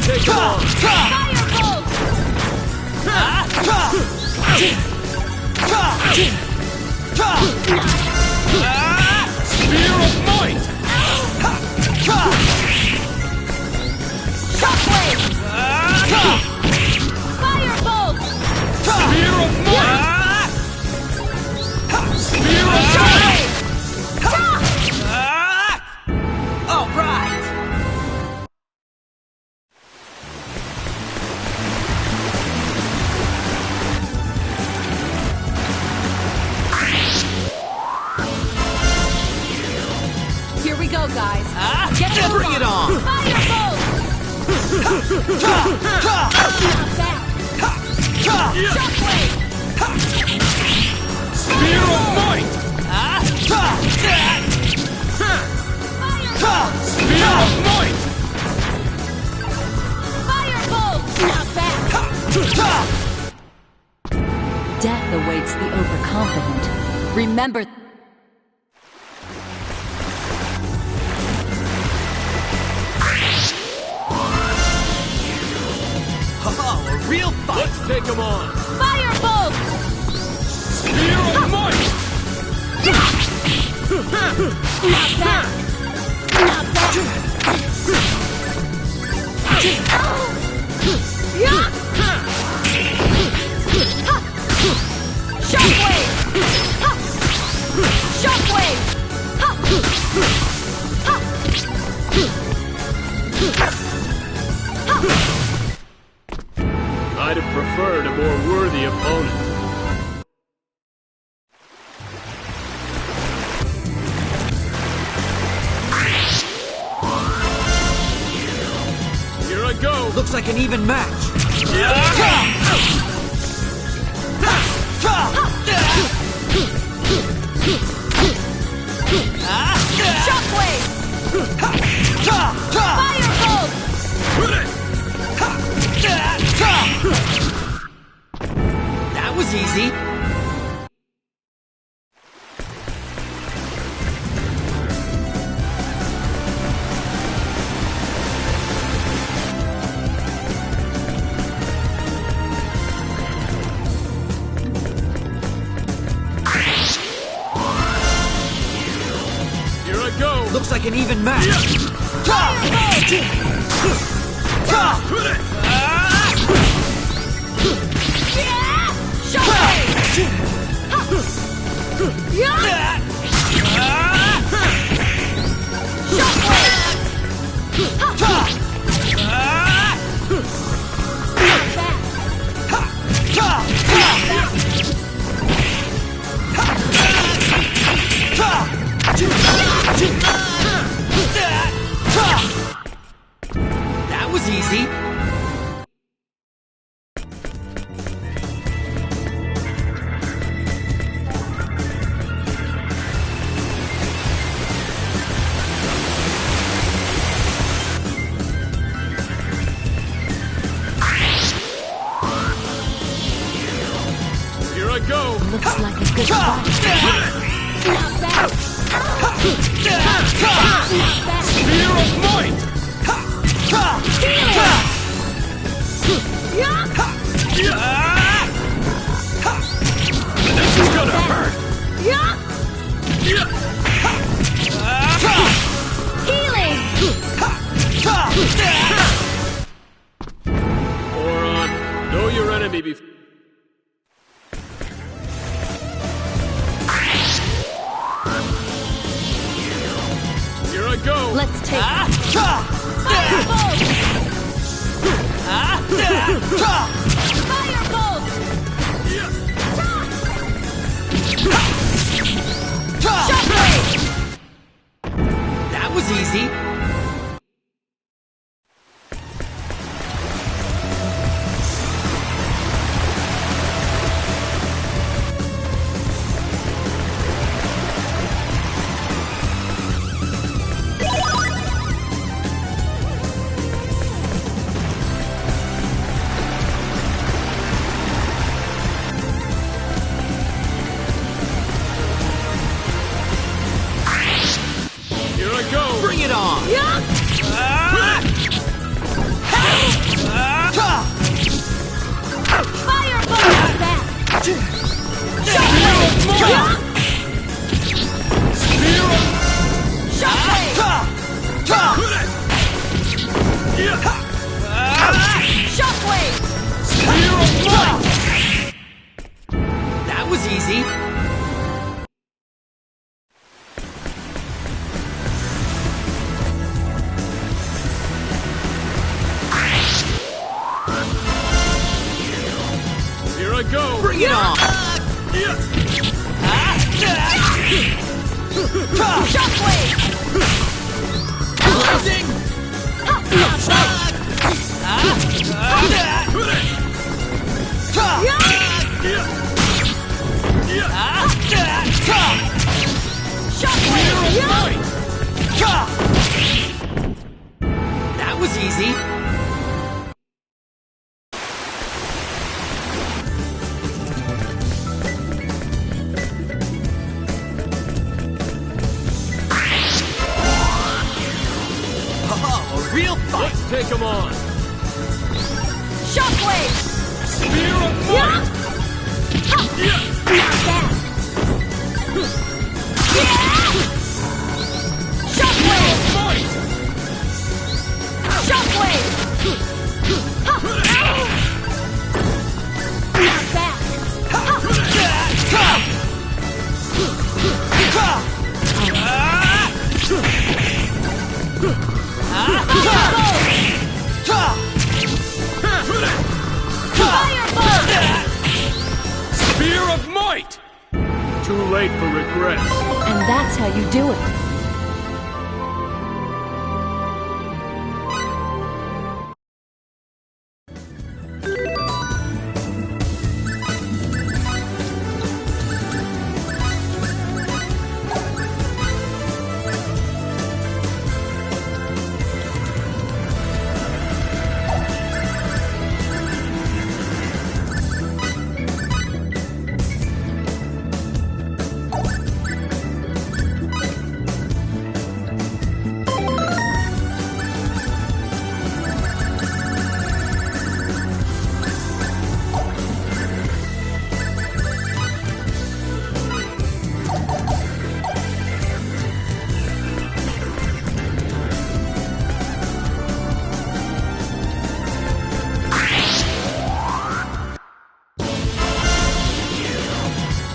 take it on! Firebolt! Spear of might! Shockwave! Firebolt! Spear of might! Spear of Shockwave! All right! Here we go, guys. Get the Bring move it on! Firebolt! Not bad. Shockwave! Spear of might! Firebolt! Spear of might! Firebolt! Not bad. Death awaits the overconfident. Remember. Oh, a real fight! Let's take him on! Firebolt! Spear of might! Not bad. Not bad. Shockwave! Shockwave! I'd have preferred a more worthy opponent. Here I go! Looks like an even match. Shockwave! Firebolt! That was easy. Here I go! Looks like an even match. That was easy. Here I go! Looks like a good fight. Not bad. Spear of might! This is gonna hurt! Healing! Moron, know your enemy before. Here I go! Let's take Firebolt! Firebolt! Shockwave! That was easy. Here I go! Bring it on! of might! That was easy. Oh, a real fight. Let's take him on! Shockwave! Spear of might! Not bad! Shockwave! Might! Shockwave! Not bad! Firebolt! Spear of might! Too late for regrets. And that's how you do it.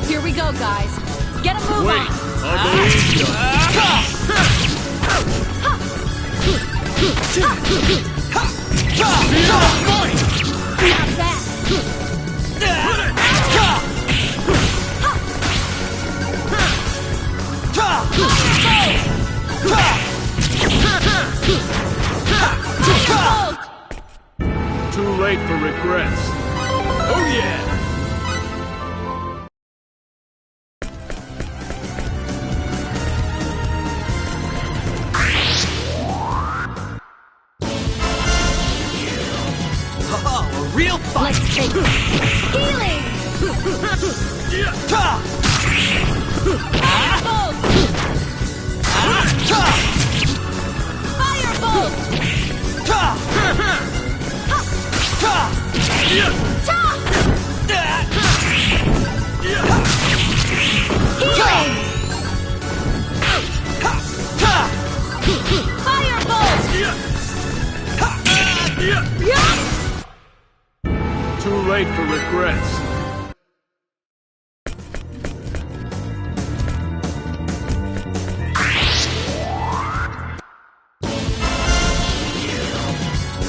Here we go, guys. Get a move Wait, on. I'll believe you. Spear of might! Not bad. Firebolt! Too late for regrets. Oh yeah! Oh, a real fight. Let's take it. Healing! Firebolt! Firebolt! Healing! Firebolt! Too late for regrets.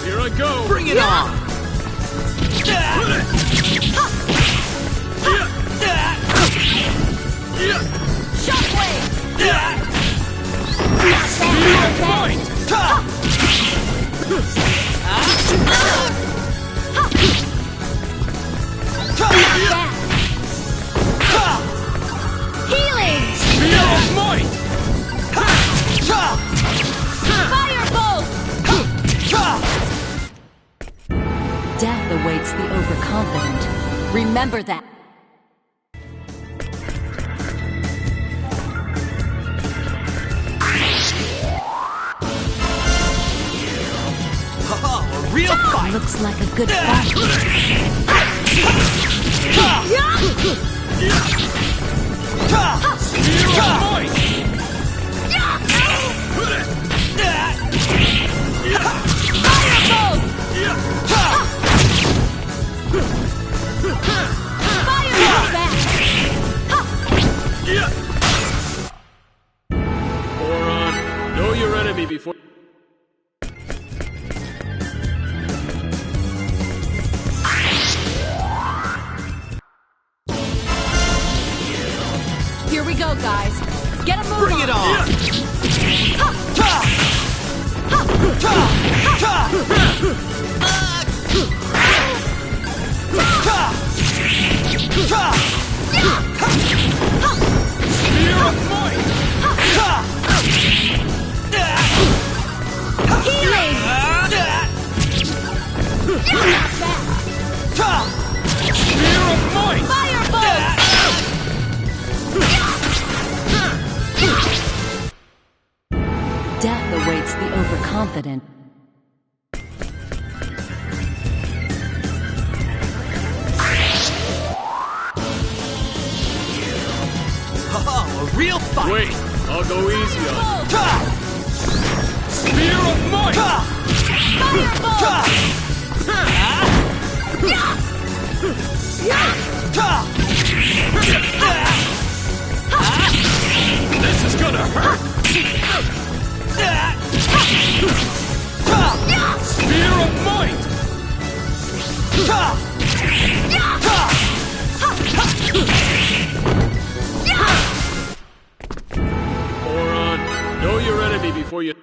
Here I go! Bring it on. Shockwave! Spear of might! Healing! Spear of might! Firebolt! Death awaits the overconfident. Remember that. Oh, a real fight. Looks like a good fight. Spear of might! Firebolt! Firebolt back! Moron, know your enemy before... Here we go, guys. Get a move Bring it on. Spear of might! Spear of might! Firebolt! Death awaits the overconfident. Oh, a real fight! Wait, I'll go easy on you. Bolt! Spear of might! Firebolt! This is gonna hurt! Spear of might! Moron, know your enemy before you...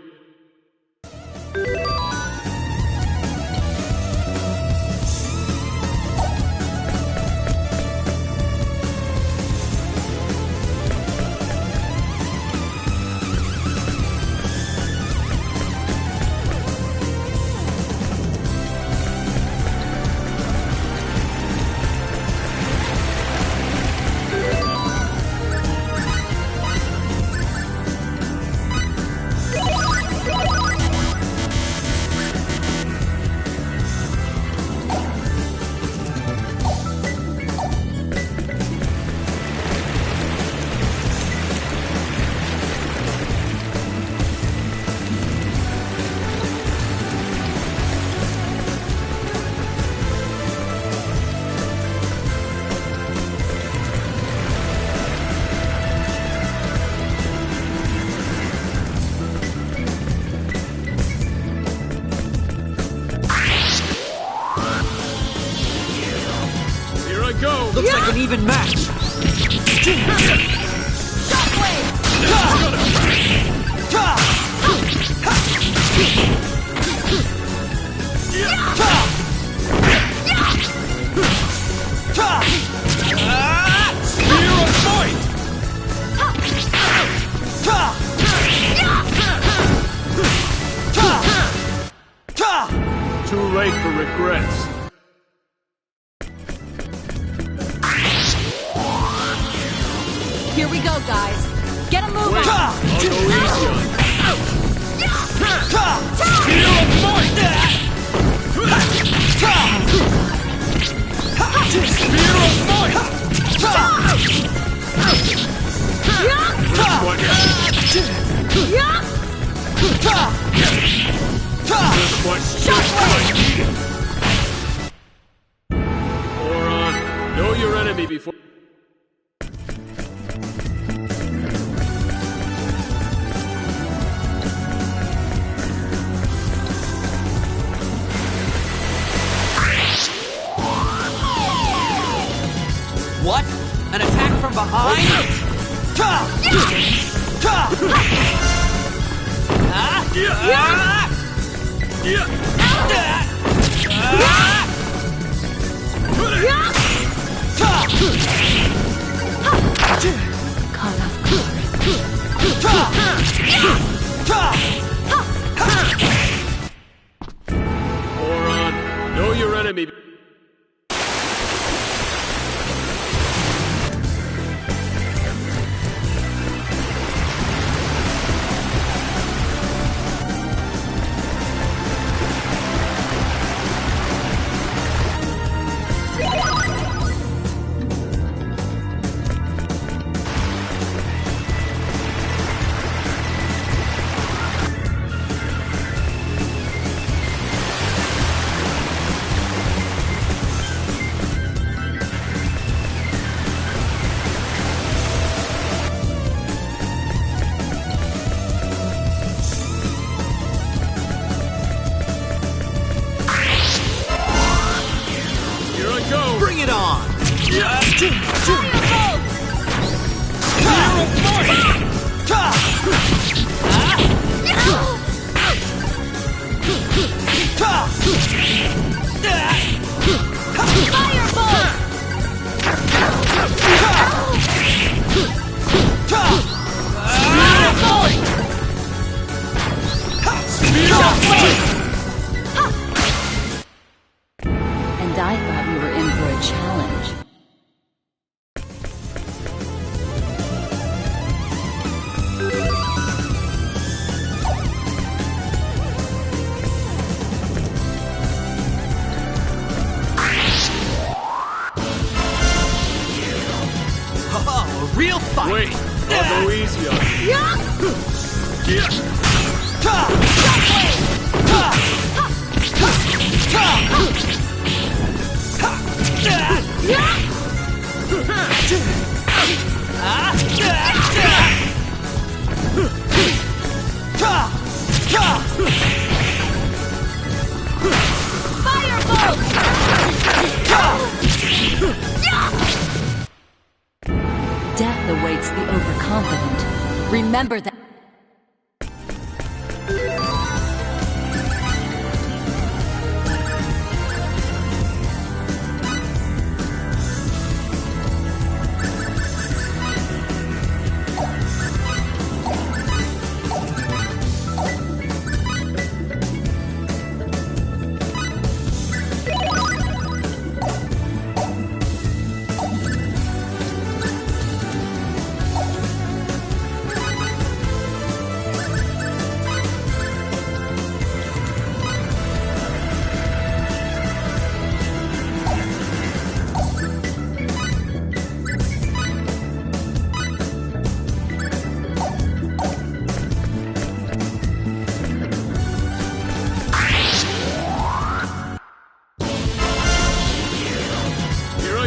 Here I go! Looks like an even match! Shockwave! Spear of might! Too late for regrets. Here we go, guys. Get a move Wait, on! I'll go easy on you. Spear of might! Spear of might! Just what I needed. Moron, know your enemy before... What? An attack from behind? Caught off guard. Moron, know your enemy. Death awaits the overconfident. Remember that.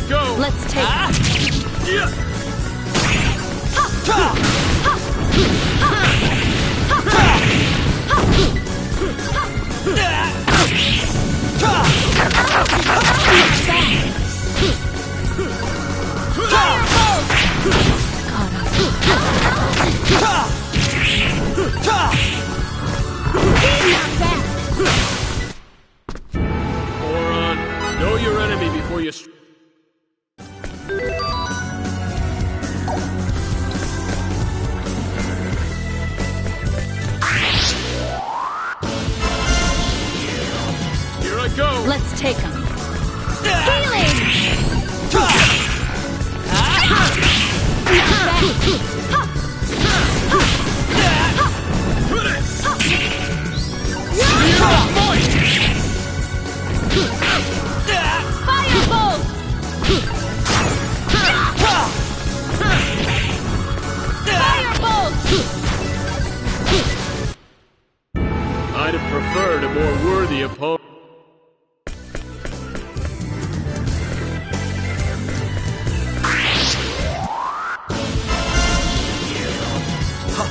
Go! Let's take Moron, know your enemy before you... Here I go! Let's take them. I'd have preferred a more worthy opponent.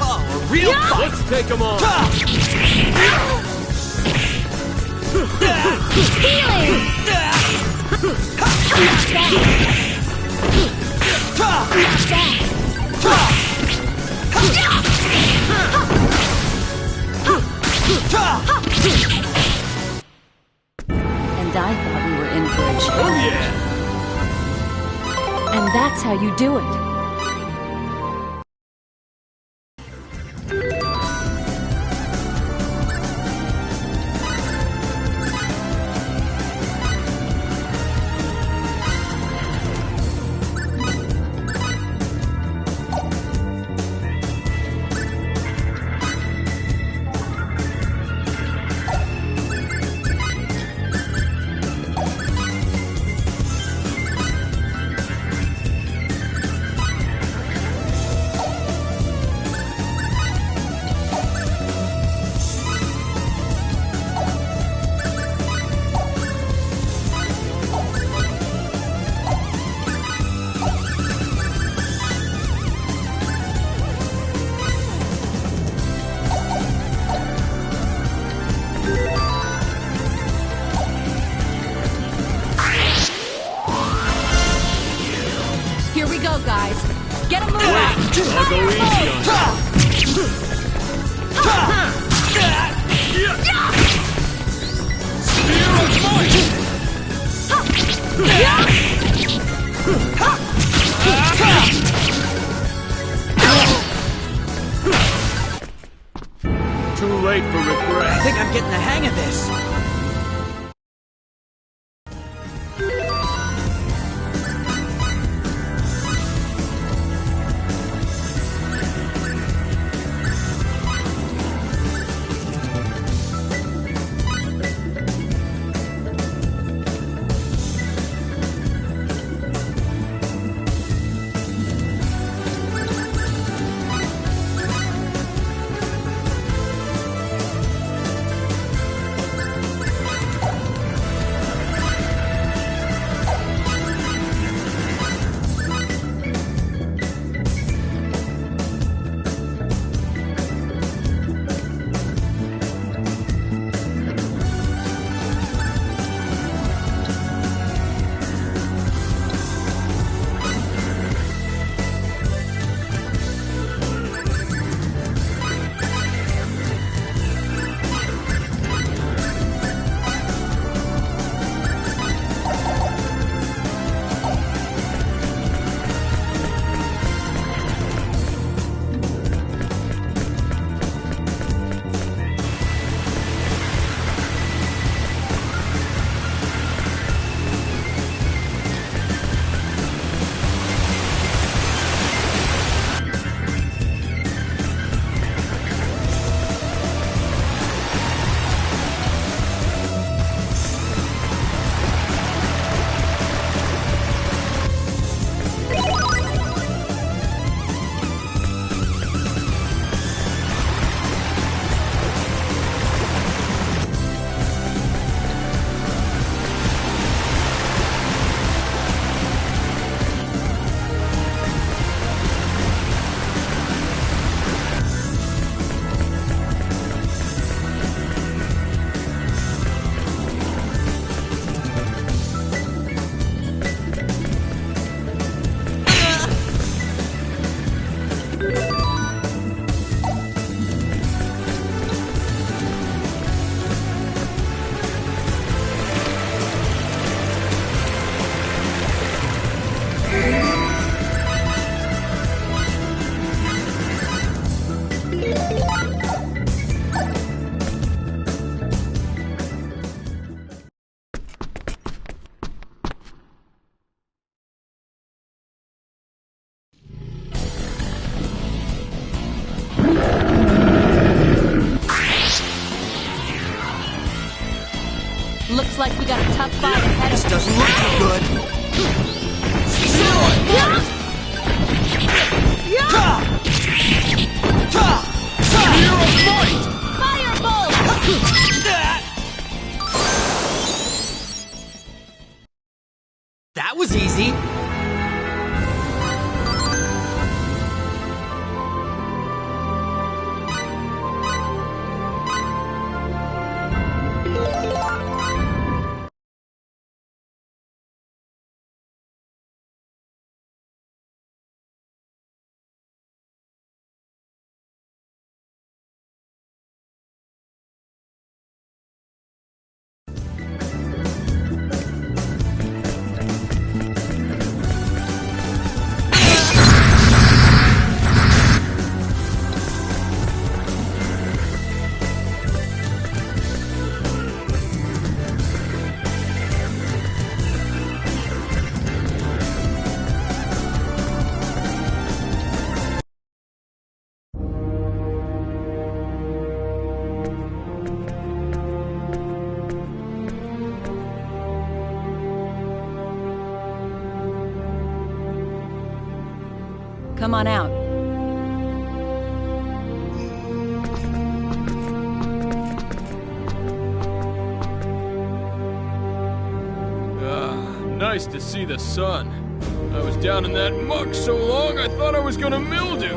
Oh, a real fight! Let's take them on! And I thought we were in for a challenge. Oh yeah! And that's how you do it. Here we go, guys. Get a move on. I'll go easy on you. Too late for regret. I think I'm getting the hang of this. Looks like we got a tough fight ahead of us. Doesn't look too good. Firebolt! That was easy. Come on out. Nice to see the sun. I was down in that muck so long I thought I was gonna mildew.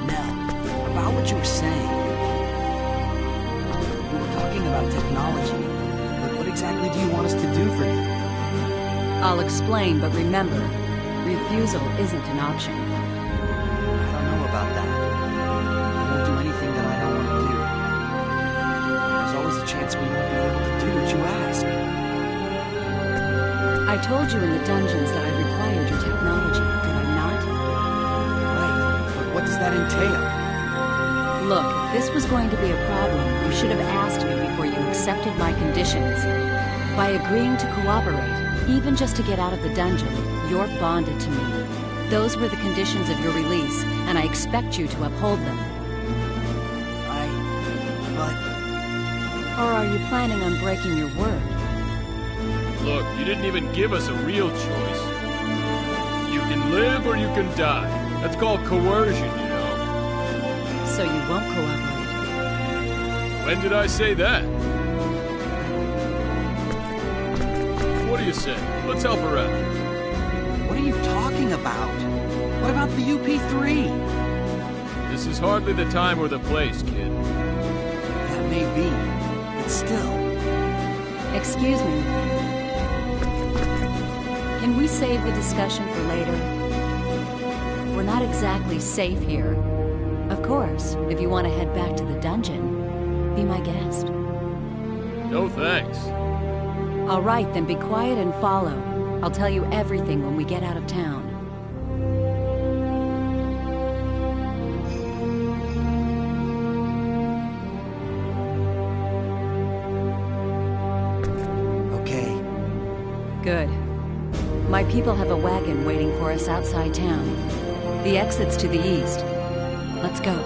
Nell, about what you were saying. We were talking about technology. But what exactly do you want us to do for you? I'll explain, but remember, refusal isn't an option. I don't know about that. I won't do anything that I don't want to do. There's always a chance we won't be able to do what you ask. I told you in the dungeons that I required your technology, did I not? Right, but what does that entail? Look, if this was going to be a problem, you should have asked me before you accepted my conditions. By agreeing to cooperate, even just to get out of the dungeon, you're bonded to me. Those were the conditions of your release, and I expect you to uphold them. Or are you planning on breaking your word? Look, you didn't even give us a real choice. You can live or you can die. That's called coercion, you know. So you won't cooperate? When did I say that? What do you say? Let's help her out. What are you talking about? What about the UP3? This is hardly the time or the place, kid. That may be, but still. Excuse me. Can we save the discussion for later? We're not exactly safe here. Of course, if you want to head back to the dungeon, be my guest. No thanks. All right, then be quiet and follow. I'll tell you everything when we get out of town. Okay. Good. My people have a wagon waiting for us outside town. The exit's to the east. Let's go.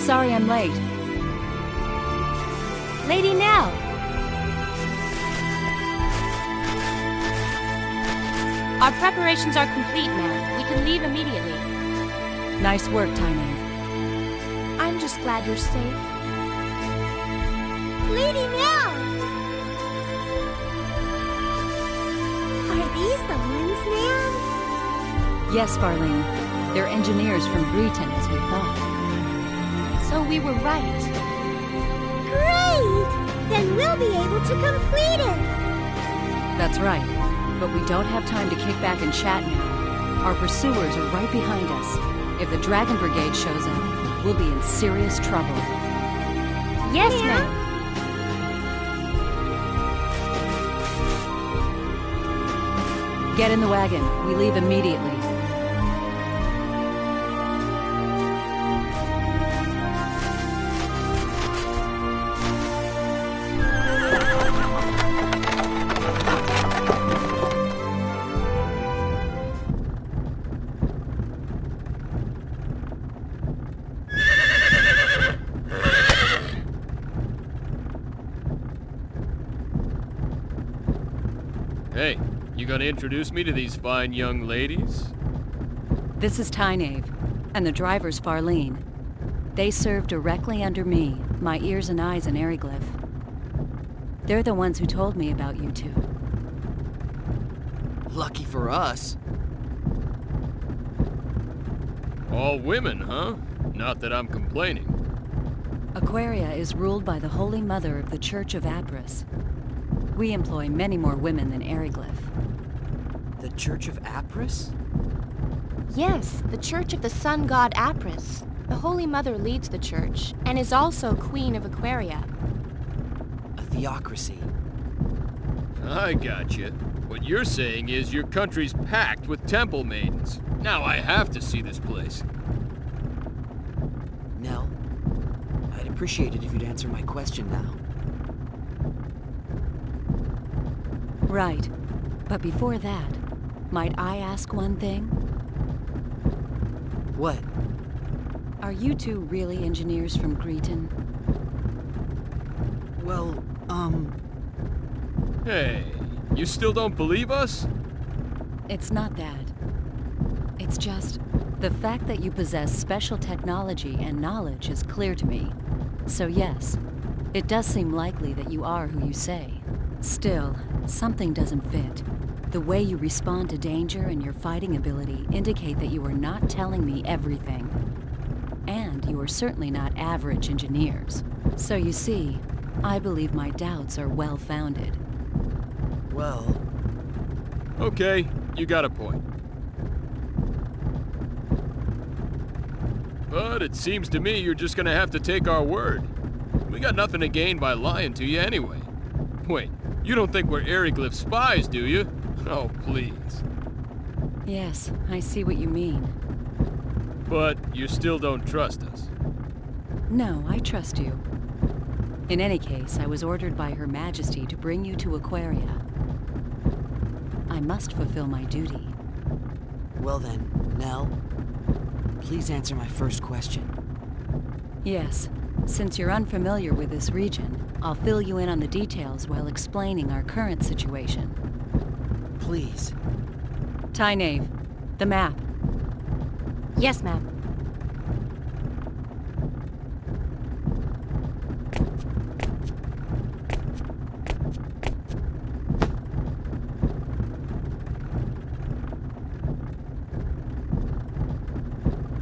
Sorry I'm late. Lady Nell! Our preparations are complete, ma'am. We can leave immediately. Nice work, Tynave. I'm just glad you're safe. Lady Nell! Are these the ones, ma'am? Yes, Farlene. They're engineers from Breton, as we thought. So we were right. Great! Then we'll be able to complete it! That's right. But we don't have time to kick back and chat now. Our pursuers are right behind us. If the Dragon Brigade shows up, we'll be in serious trouble. Yes, ma'am. Get in the wagon. We leave immediately. Hey, you gonna introduce me to these fine young ladies? This is Tynave, and the driver's Farlene. They serve directly under me, my ears and eyes in Eriglyph. They're the ones who told me about you two. Lucky for us. All women, huh? Not that I'm complaining. Aquaria is ruled by the Holy Mother of the Church of Apris. We employ many more women than Eriglyph. The Church of Apris? Yes, the Church of the Sun God Apris. The Holy Mother leads the church, and is also Queen of Aquaria. A theocracy. I gotcha. What you're saying is your country's packed with temple maidens. Now I have to see this place. Nell, I'd appreciate it if you'd answer my question now. Right. But before that, might I ask one thing? What? Are you two really engineers from Greeton? Well, Hey, you still don't believe us? It's not that. It's just, the fact that you possess special technology and knowledge is clear to me. So yes, it does seem likely that you are who you say. Still, something doesn't fit. The way you respond to danger and your fighting ability indicate that you are not telling me everything. And you are certainly not average engineers. So you see, I believe my doubts are well-founded. well... Okay, you got a point. But it seems to me you're just gonna have to take our word. We got nothing to gain by lying to you anyway. Wait, you don't think we're Eriglyph spies, do you? Oh, please. Yes, I see what you mean. But you still don't trust us. No, I trust you. In any case, I was ordered by Her Majesty to bring you to Aquaria. I must fulfill my duty. Well then, Nell, please answer my first question. Yes, since you're unfamiliar with this region, I'll fill you in on the details while explaining our current situation. Please. Tynave, the map. Yes, ma'am.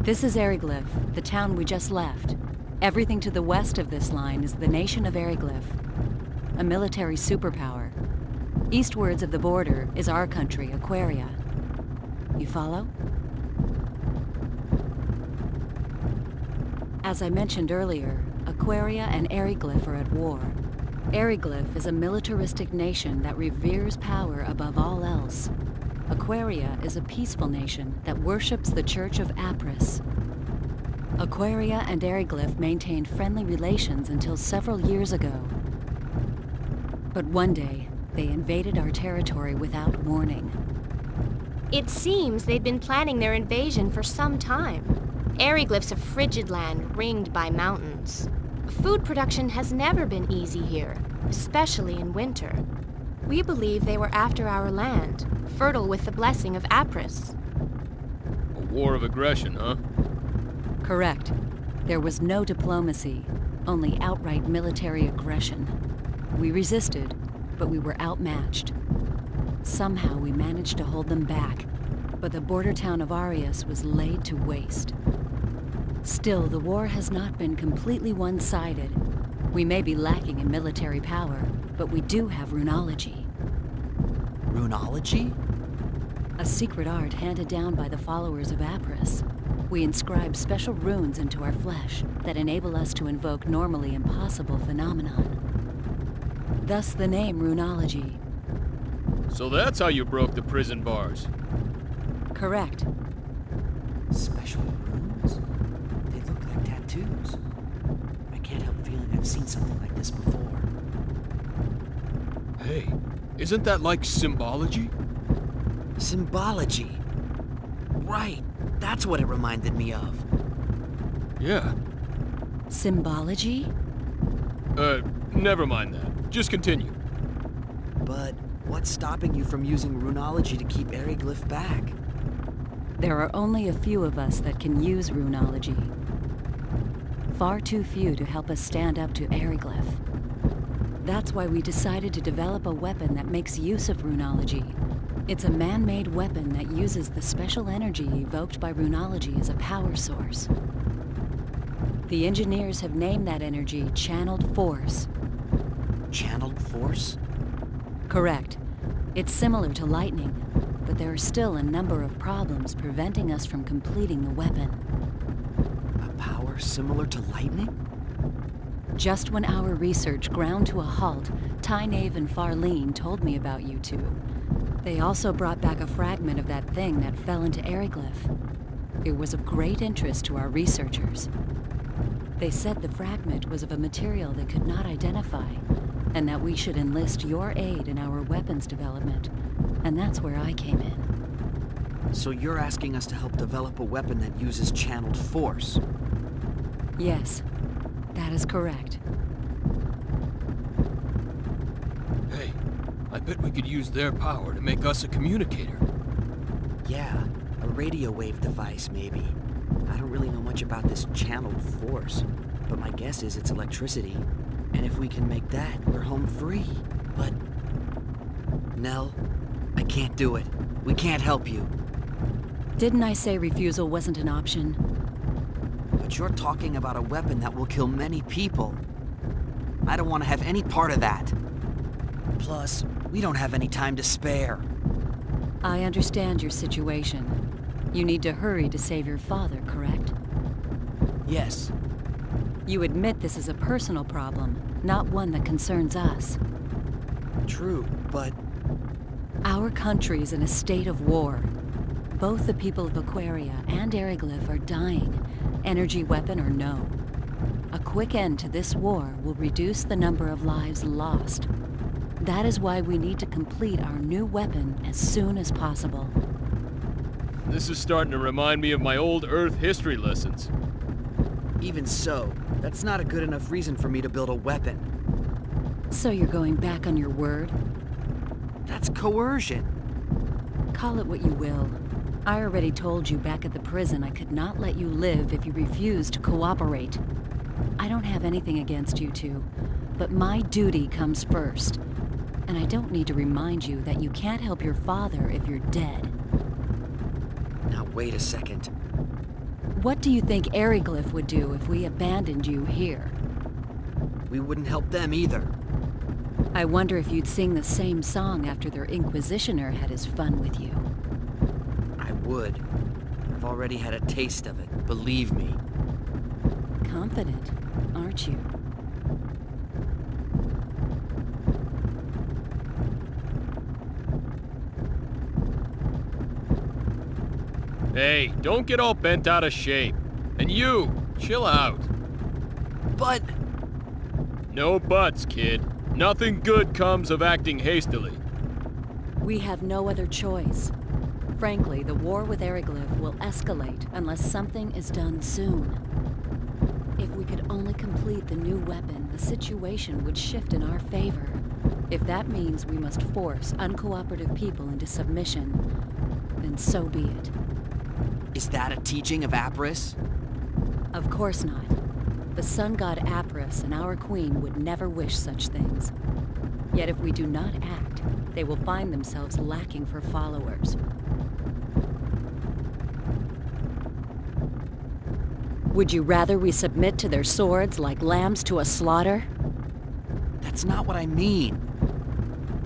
This is Eriglyph, the town we just left. Everything to the west of this line is the nation of Eriglyph, a military superpower. Eastwards of the border is our country, Aquaria. You follow? As I mentioned earlier, Aquaria and Eriglyph are at war. Eriglyph is a militaristic nation that reveres power above all else. Aquaria is a peaceful nation that worships the Church of Apris. Aquaria and Eriglyph maintained friendly relations until several years ago. But one day, they invaded our territory without warning. It seems they've been planning their invasion for some time. Aryglyph's a frigid land ringed by mountains. Food production has never been easy here, especially in winter. We believe they were after our land, fertile with the blessing of Apris. A war of aggression, huh? Correct. There was no diplomacy, only outright military aggression. We resisted, but we were outmatched. Somehow we managed to hold them back, but the border town of Arius was laid to waste. Still, the war has not been completely one-sided. We may be lacking in military power, but we do have runology. Runology? A secret art handed down by the followers of Apris. We inscribe special runes into our flesh that enable us to invoke normally impossible phenomenon. Thus the name Runology. So that's how you broke the prison bars. Correct. Special runes? They look like tattoos. I can't help feeling I've seen something like this before. Hey, isn't that like symbology? Symbology. Right. That's what it reminded me of. Yeah. Symbology? Never mind that. Just continue. But what's stopping you from using runology to keep Aryglyph back? There are only a few of us that can use runology. Far too few to help us stand up to Aryglyph. That's why we decided to develop a weapon that makes use of runology. It's a man-made weapon that uses the special energy evoked by runology as a power source. The engineers have named that energy Channeled Force. Channeled Force? Correct. It's similar to lightning, but there are still a number of problems preventing us from completing the weapon. A power similar to lightning? Just when our research ground to a halt, Tynaeve and Farlene told me about you two. They also brought back a fragment of that thing that fell into Aryglyph. It was of great interest to our researchers. They said the fragment was of a material they could not identify, and that we should enlist your aid in our weapons development. And that's where I came in. So you're asking us to help develop a weapon that uses channeled force? Yes, that is correct. Hey, I bet we could use their power to make us a communicator. Yeah, a radio wave device, maybe. I don't really know much about this channeled force, but my guess is it's electricity. And if we can make that, we're home free. But... Nell, I can't do it. We can't help you. Didn't I say refusal wasn't an option? But you're talking about a weapon that will kill many people. I don't want to have any part of that. Plus, we don't have any time to spare. I understand your situation. You need to hurry to save your father, correct? Yes. You admit this is a personal problem, not one that concerns us. True, but... Our country's in a state of war. Both the people of Aquaria and Aryglyph are dying, energy weapon or no. A quick end to this war will reduce the number of lives lost. That is why we need to complete our new weapon as soon as possible. This is starting to remind me of my old Earth history lessons. Even so, that's not a good enough reason for me to build a weapon. So you're going back on your word? That's coercion. Call it what you will. I already told you back at the prison I could not let you live if you refused to cooperate. I don't have anything against you two, but my duty comes first. And I don't need to remind you that you can't help your father if you're dead. Now wait a second. What do you think Aryglyph would do if we abandoned you here? We wouldn't help them either. I wonder if you'd sing the same song after their Inquisitioner had his fun with you. I would. I've already had a taste of it, believe me. Confident, aren't you? Hey, don't get all bent out of shape. And you, chill out. But... No buts, kid. Nothing good comes of acting hastily. We have no other choice. Frankly, the war with Eriglyph will escalate unless something is done soon. If we could only complete the new weapon, the situation would shift in our favor. If that means we must force uncooperative people into submission, then so be it. Is that a teaching of Apris? Of course not. The sun god Apris and our queen would never wish such things. Yet if we do not act, they will find themselves lacking for followers. Would you rather we submit to their swords like lambs to a slaughter? That's not what I mean.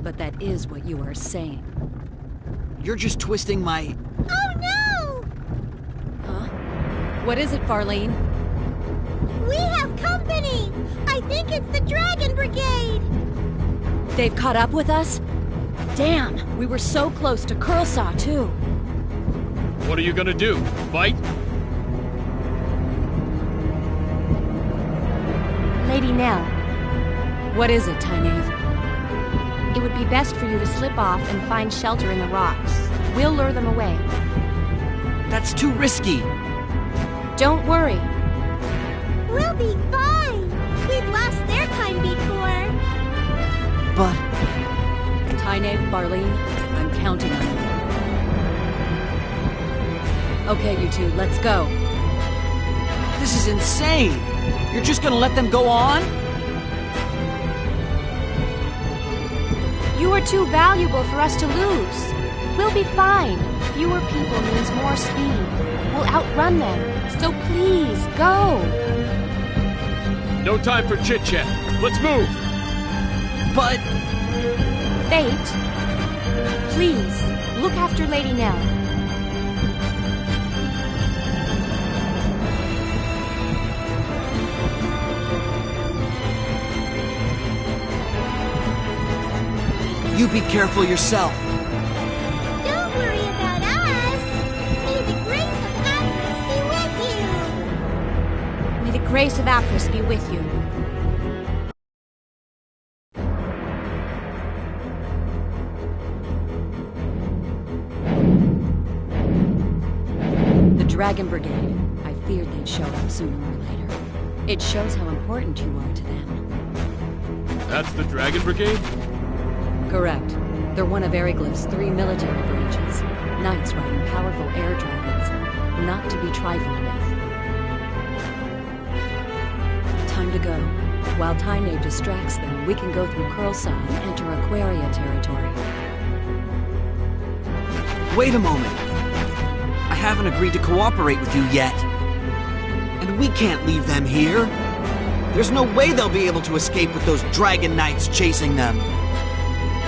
But that is what you are saying. You're just twisting my... Oh no! Huh? What is it, Farlene? We have company! I think it's the Dragon Brigade! They've caught up with us? Damn, we were so close to Kurlsaw, too. What are you gonna do? Fight? Lady Nell, What is it, Tynaeve? it would be best for you to slip off and find shelter in the rocks. We'll lure them away. That's too risky. Don't worry. We'll be fine! We've lost their kind before! But... Tynaeve, Farlene, I'm counting on you. Okay, you two, let's go. this is insane! You're just gonna let them go on? You are too valuable for us to lose. We'll be fine. Fewer people means more speed. We'll outrun them. So please, go. No time for chit-chat. Let's move! But... Fate, please, look after Lady Nell. You be careful yourself. Don't worry about us! May the grace of Apris be with you! May the grace of Apris be with you. The Dragon Brigade. I feared they'd show up sooner or later. It shows how important you are to them. That's the Dragon Brigade? Correct. They're one of Eriglyph's 3 military branches. Knights riding powerful air dragons. Not to be trifled with. Time to go. While Tynaeve distracts them, we can go through Kurlsaw and enter Aquaria territory. Wait a moment. I haven't agreed to cooperate with you yet. And we can't leave them here. There's no way they'll be able to escape with those dragon knights chasing them.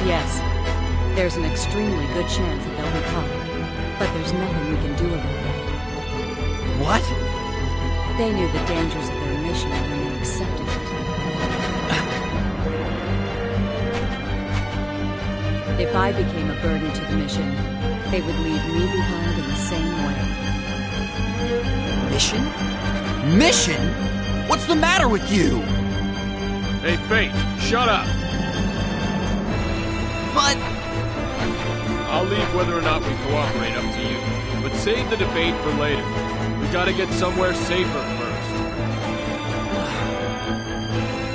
Yes. There's an extremely good chance that they'll be caught. But there's nothing we can do about that. What? They knew the dangers of their mission when they accepted it. If I became a burden to the mission, they would leave me behind in the same way. Mission? Mission? What's the matter with you? Hey, Fate, shut up! But... I'll leave whether or not we cooperate up to you. But save the debate for later. We gotta get somewhere safer first.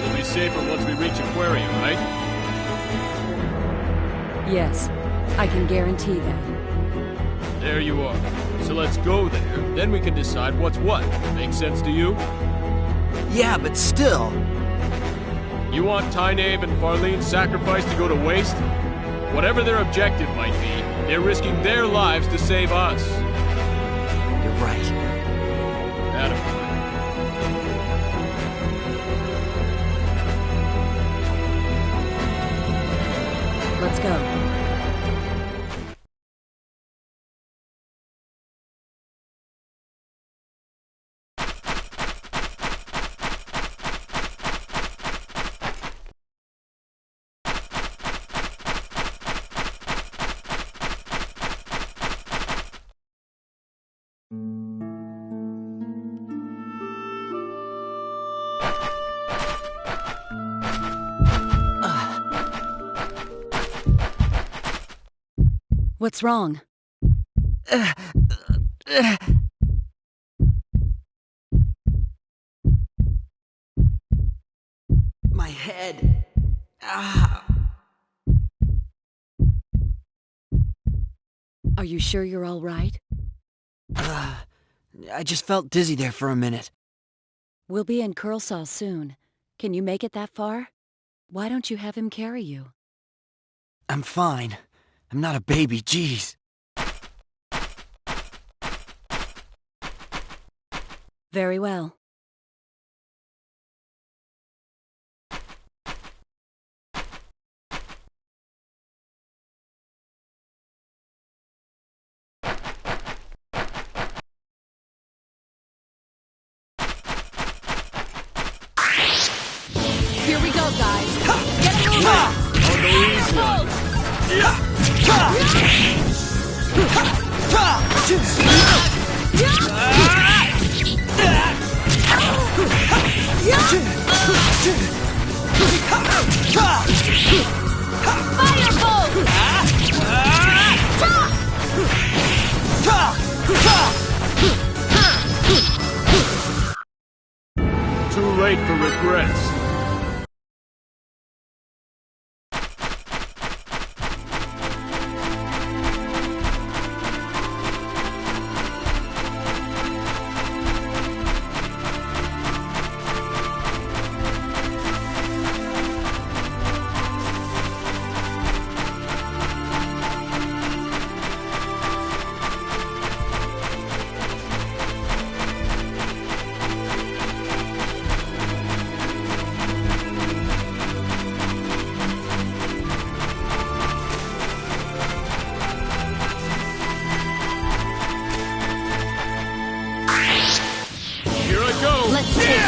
We'll be safer once we reach Aquaria, right? Yes, I can guarantee that. There you are. So let's go there, then we can decide what's what. Make sense to you? Yeah, but still... You want Tynaeve and Farlene's sacrifice to go to waste? Whatever their objective might be, they're risking their lives to save us. You're right. Adam. Let's go. What's wrong? My head. Ah. Are you sure you're all right? I just felt dizzy there for a minute. We'll be in Curlsaw soon. Can you make it that far? Why don't you have him carry you? I'm fine. I'm not a baby, jeez. Very well. Here we go, guys. Get a move on. I'll go easy on you. Too late for regrets. Let's take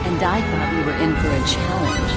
And I thought we were in for a challenge.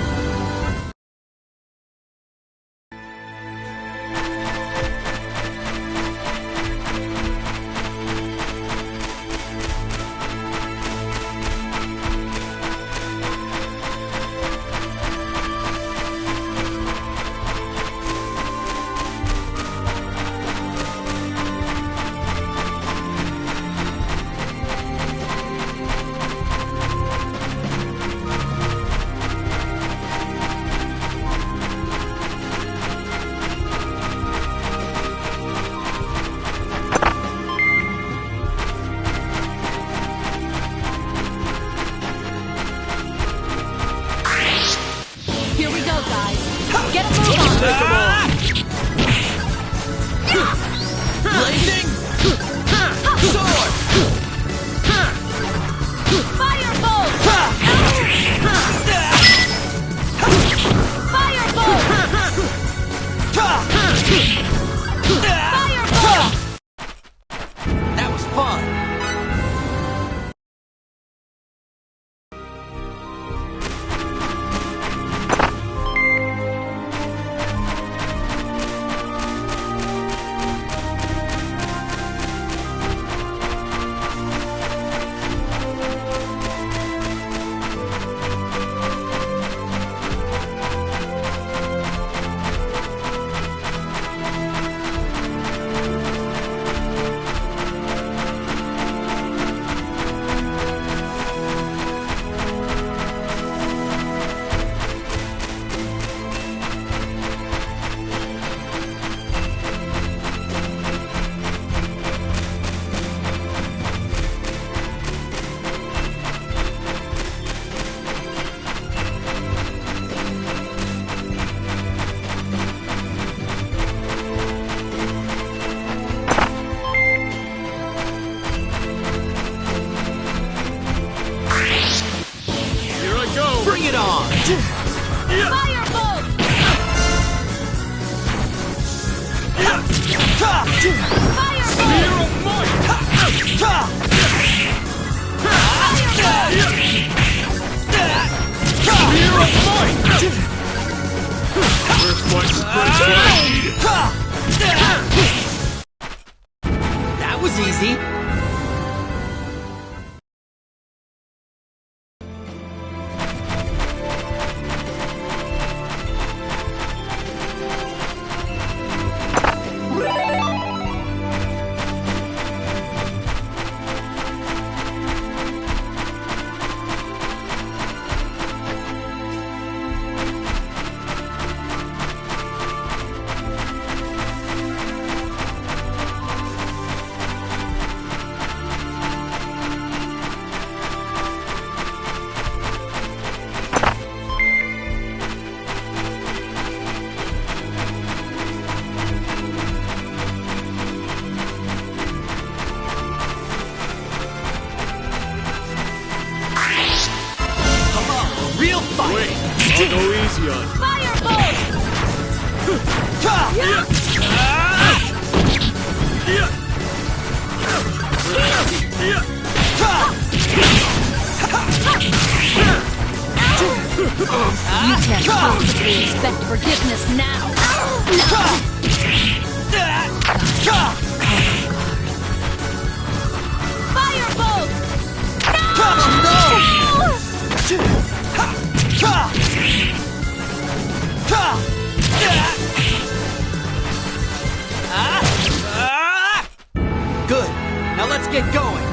Here we go, guys. Get a move on. Take 'em on. Blazing sword. Firebolt! Firebolt! That was fun. Firebolt! Spear of might! Spear of might! First one, first one. That was easy. Real fight! Wait, I'll go easy on you. Firebolt! You can't possibly expect forgiveness now. Firebolt! Good. Now let's get going.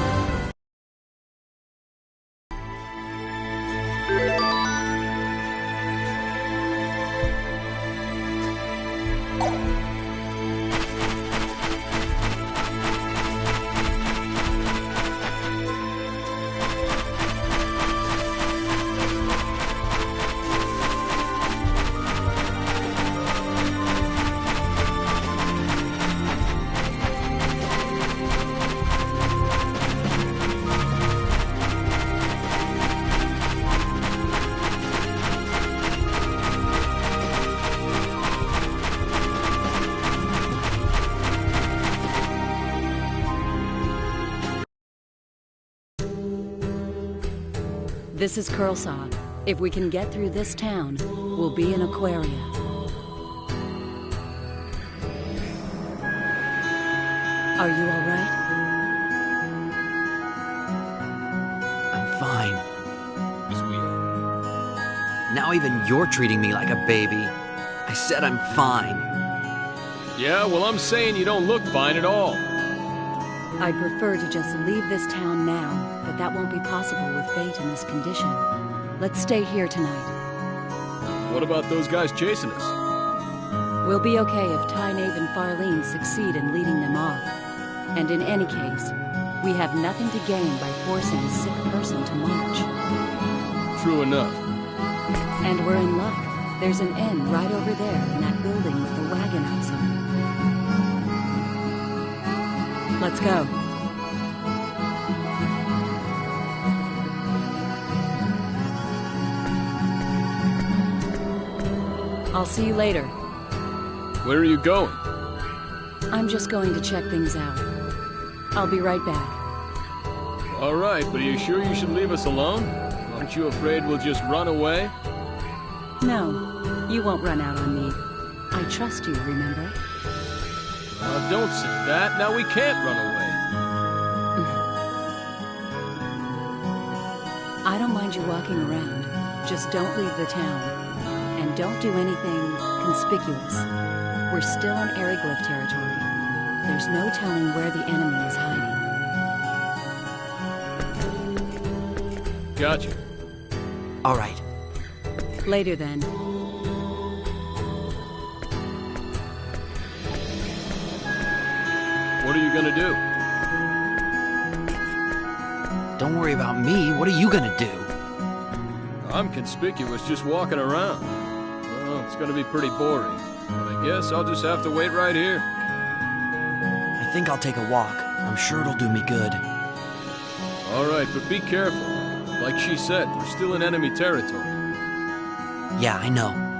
This is Curlsaw. If we can get through this town, we'll be in Aquaria. Are you all right? I'm fine. As we are. Now even you're treating me like a baby. I said I'm fine. Yeah, well, I'm saying you don't look fine at all. I'd prefer to just leave this town now, but that won't be possible with Fate in this condition. Let's stay here tonight. What about those guys chasing us? We'll be okay if Tynaeve and Farlene succeed in leading them off. And in any case, we have nothing to gain by forcing a sick person to march. True enough. And we're in luck. There's an inn right over there in that building with the wagon outside. Let's go. I'll see you later. Where are you going? I'm just going to check things out. I'll be right back. All right, but are you sure you should leave us alone? Aren't you afraid we'll just run away? No, you won't run out on me. I trust you, remember? Don't say that. Now we can't run away. I don't mind you walking around. Just don't leave the town. And don't do anything conspicuous. We're still in Aryglyph territory. There's no telling where the enemy is hiding. Gotcha. All right. Later then. What are you gonna do? Don't worry about me. What are you gonna do? I'm conspicuous just walking around. Well, it's gonna be pretty boring. But I guess I'll just have to wait right here. I think I'll take a walk. I'm sure it'll do me good. All right, but be careful. Like she said, we're still in enemy territory. Yeah, I know.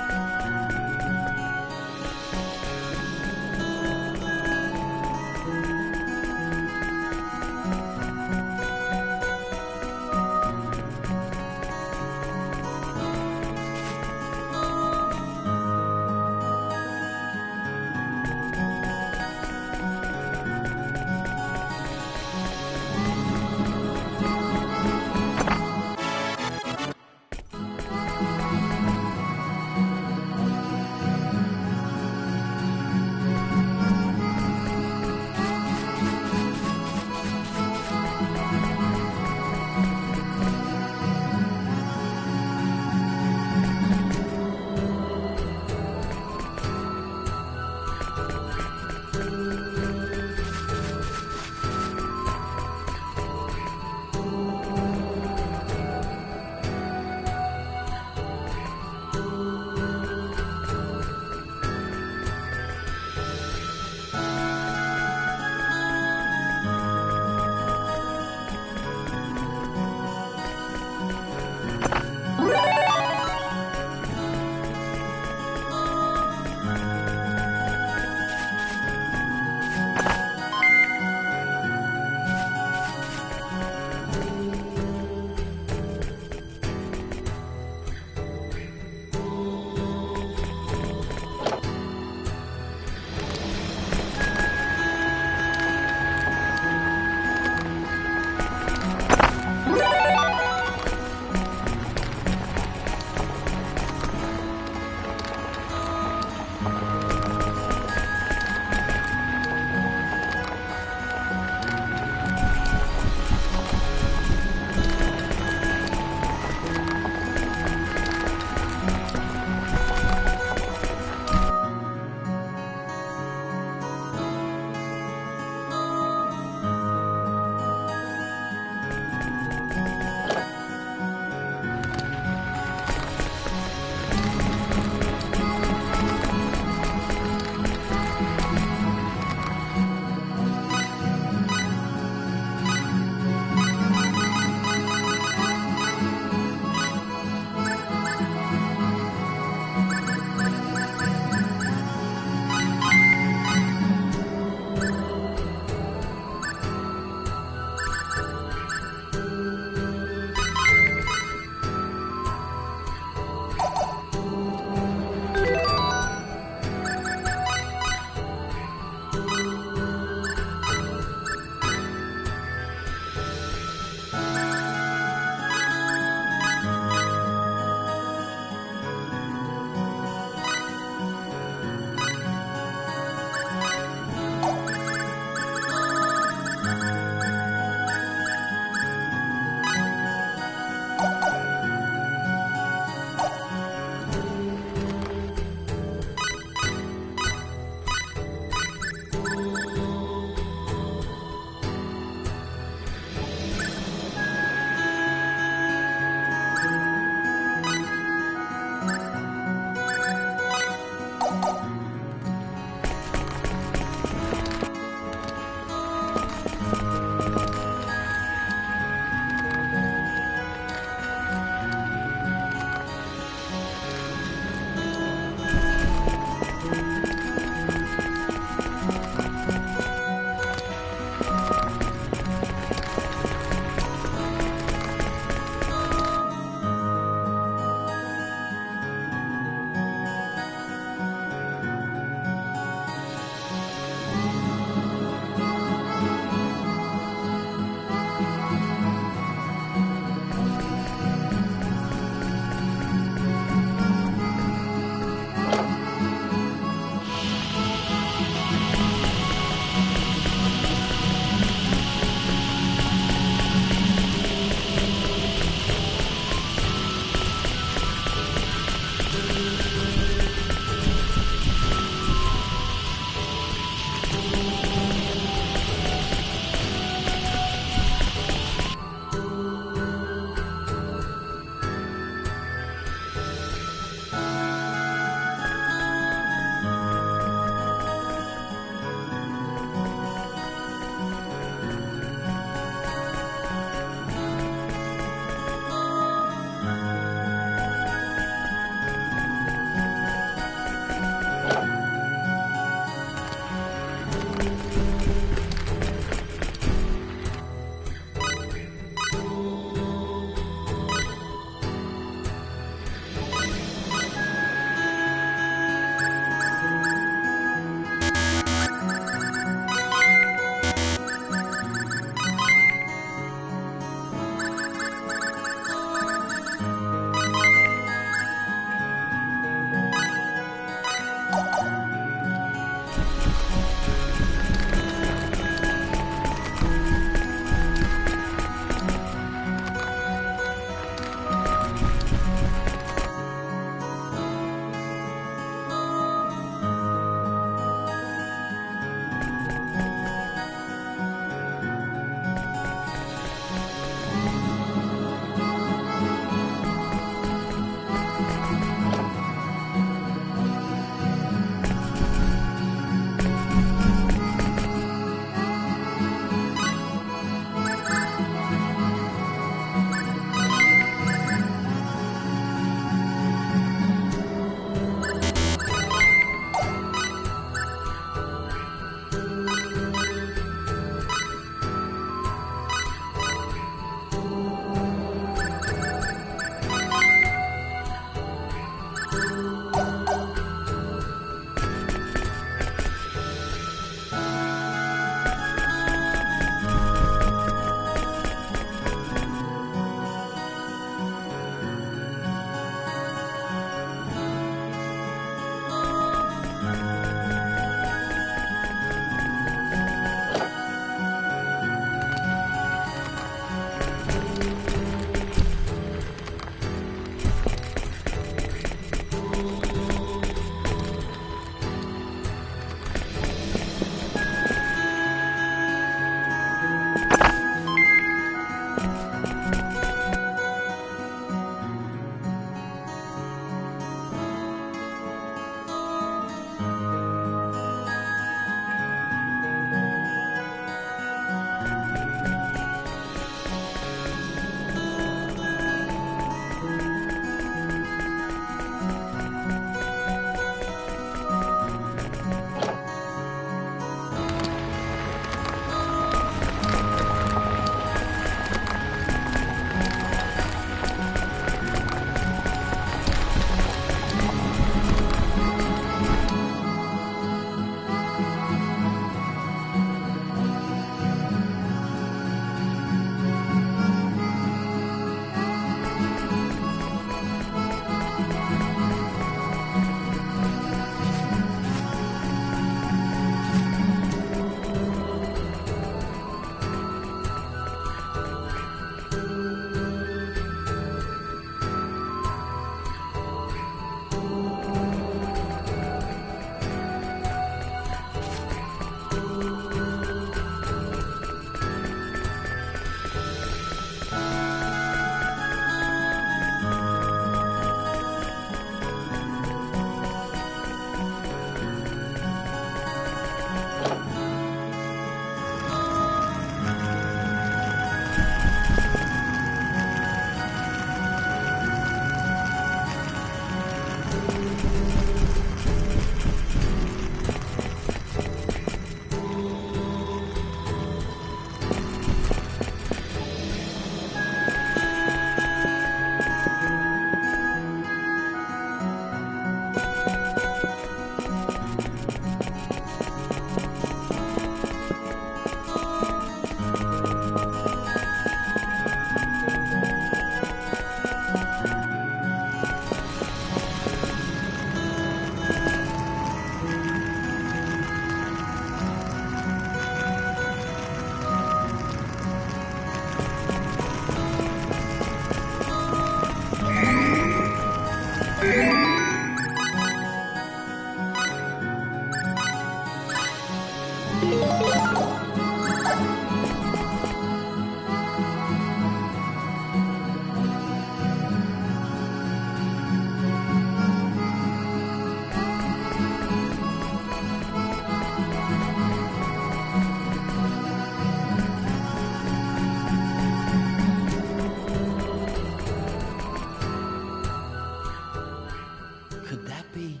Could that be...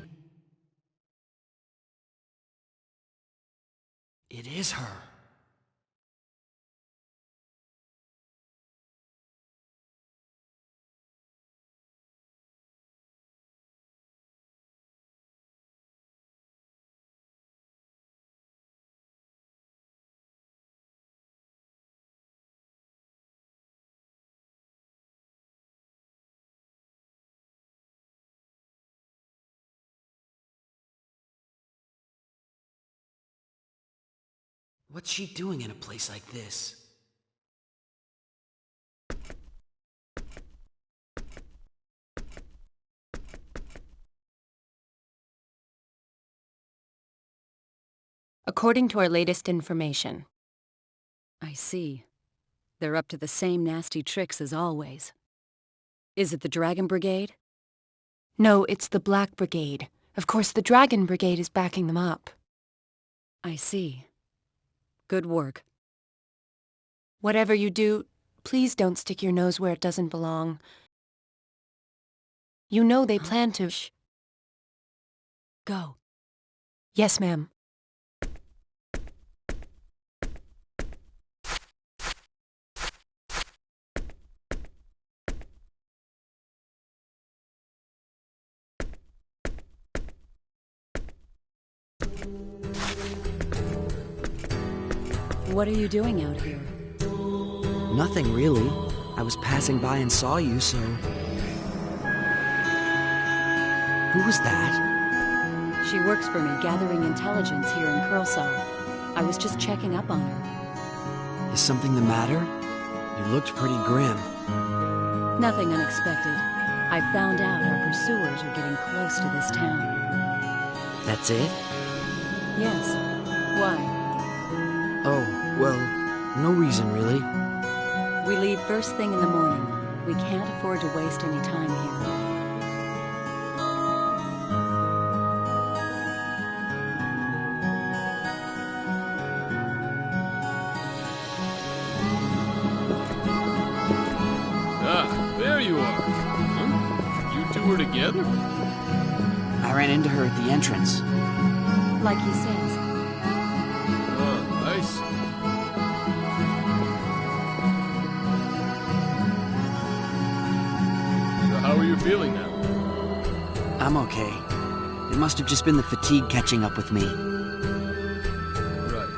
It is her. What's she doing in a place like this? According to our latest information, I see. They're up to the same nasty tricks as always. Is it the Dragon Brigade? no, it's the Black Brigade. Of course, the Dragon Brigade is backing them up. I see. Good work. Whatever you do, please don't stick your nose where it doesn't belong. You know they plan to... Shh. Go. Yes, ma'am. What are you doing out here? Nothing, really. I was passing by and saw you, so... Who was that? She works for me, gathering intelligence here in Curlsaw. I was just checking up on her. Is something the matter? You looked pretty grim. Nothing unexpected. I found out our pursuers are getting close to this town. That's it? Yes. Why? Oh, well, no reason, really. We leave first thing in the morning. We can't afford to waste any time here. Ah, there you are. Huh? You two were together? I ran into her at the entrance. Like he says. Oh, I see. So how are you feeling now? I'm okay. It must have just been the fatigue catching up with me. Right.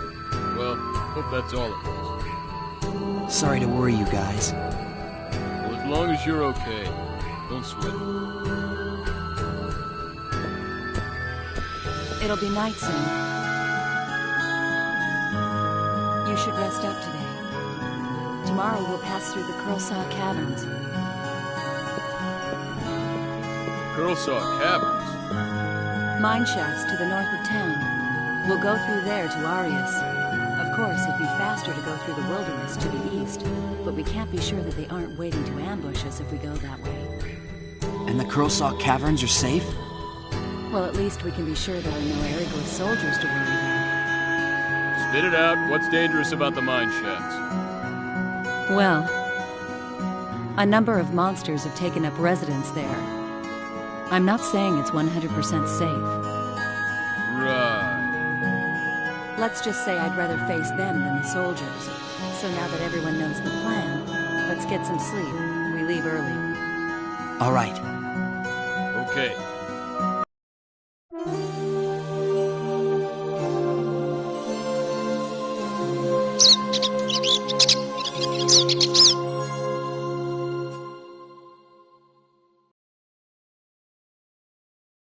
Well, hope that's all it was. Sorry to worry you guys. Well, as long as you're okay, don't sweat it. It'll be night soon. You should rest up today. Tomorrow we'll pass through the Curlsaw Caverns. Curlsaw Caverns? Mine shafts to the north of town. We'll go through there to Arius. Of course, it'd be faster to go through the wilderness to the east, but we can't be sure that they aren't waiting to ambush us if we go that way. And the Curlsaw Caverns are safe? Well, at least we can be sure there are no Aryglyph soldiers to worry about. Spit it out. What's dangerous about the mine shafts? Well, a number of monsters have taken up residence there. I'm not saying it's 100% safe. Right. Let's just say I'd rather face them than the soldiers. So now that everyone knows the plan, let's get some sleep. We leave early. All right. Okay.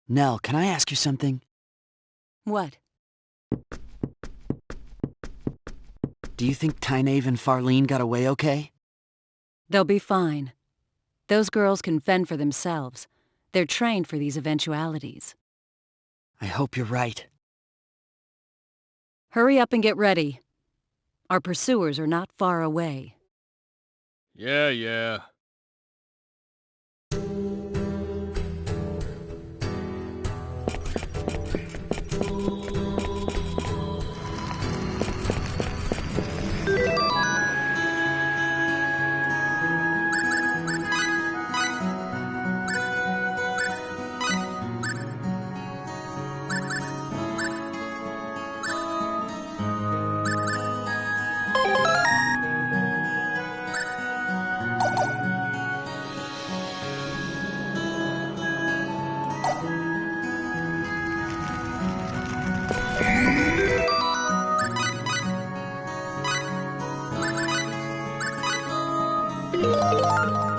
Nell, can I ask you something? What? Do you think Tynave and Farlene got away okay? They'll be fine. Those girls can fend for themselves. They're trained for these eventualities. I hope you're right. Hurry up and get ready. Our pursuers are not far away. Yeah. you.